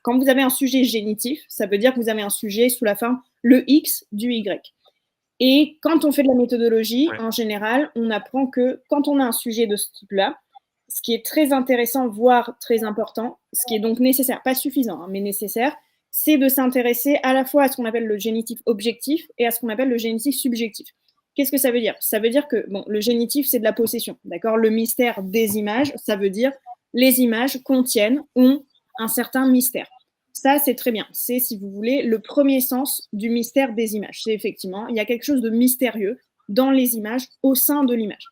quand vous avez un sujet génitif, ça veut dire que vous avez un sujet sous la forme le X du Y. Et quand on fait de la méthodologie, Ouais. en général, on apprend que quand on a un sujet de ce type-là, ce qui est très intéressant, voire très important, ce qui est donc nécessaire, pas suffisant, hein, mais nécessaire, c'est de s'intéresser à la fois à ce qu'on appelle le génitif objectif et à ce qu'on appelle le génitif subjectif. Qu'est-ce que ça veut dire? Ça veut dire que bon, le génitif, c'est de la possession, d'accord? Le mystère des images, ça veut dire les images contiennent, ont un certain mystère. Ça, c'est très bien. C'est, si vous voulez, le premier sens du mystère des images. C'est effectivement, il y a quelque chose de mystérieux dans les images, au sein de l'image,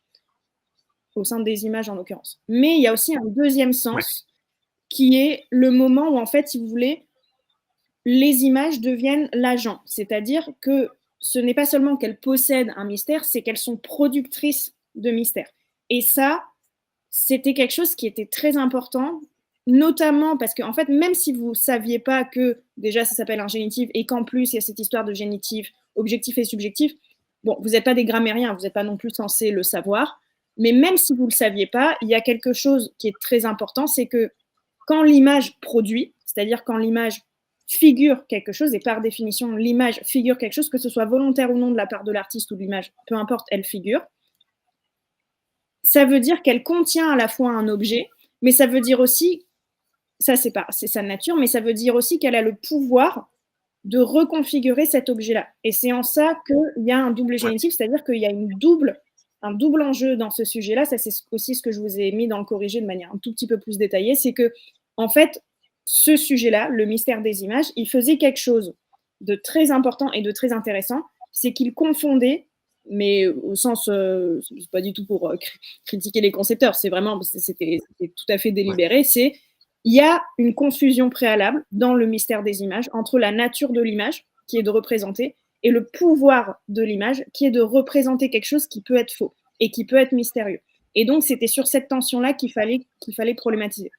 au sein des images en l'occurrence. Mais il y a aussi un deuxième Ouais. sens qui est le moment où, en fait, si vous voulez, les images deviennent l'agent. C'est-à-dire que ce n'est pas seulement qu'elles possèdent un mystère, c'est qu'elles sont productrices de mystère. Et ça, c'était quelque chose qui était très important, notamment parce que, en fait, même si vous ne saviez pas que déjà ça s'appelle un génitif et qu'en plus il y a cette histoire de génitif objectif et subjectif, bon, vous n'êtes pas des grammairiens, vous n'êtes pas non plus censé le savoir, mais même si vous ne le saviez pas, il y a quelque chose qui est très important, c'est que quand l'image produit, c'est-à-dire quand l'image figure quelque chose, et par définition, l'image figure quelque chose, que ce soit volontaire ou non de la part de l'artiste ou de l'image, peu importe, elle figure, ça veut dire qu'elle contient à la fois un objet, mais ça veut dire aussi, ça c'est sa nature, mais ça veut dire aussi qu'elle a le pouvoir de reconfigurer cet objet-là. Et c'est en ça qu'il y a un double Ouais. génitif, c'est-à-dire qu'il y a un double enjeu dans ce sujet-là. Ça, c'est aussi ce que je vous ai mis dans le corrigé de manière un tout petit peu plus détaillée. C'est que, en fait, ce sujet-là, le mystère des images, il faisait quelque chose de très important et de très intéressant. C'est qu'il confondait, mais au sens, c'est pas du tout pour critiquer les concepteurs, c'est vraiment, c'était tout à fait Ouais. délibéré. C'est il y a une confusion préalable dans le mystère des images entre la nature de l'image, qui est de représenter, et le pouvoir de l'image, qui est de représenter quelque chose qui peut être faux et qui peut être mystérieux. Et donc, c'était sur cette tension-là qu'il fallait problématiser.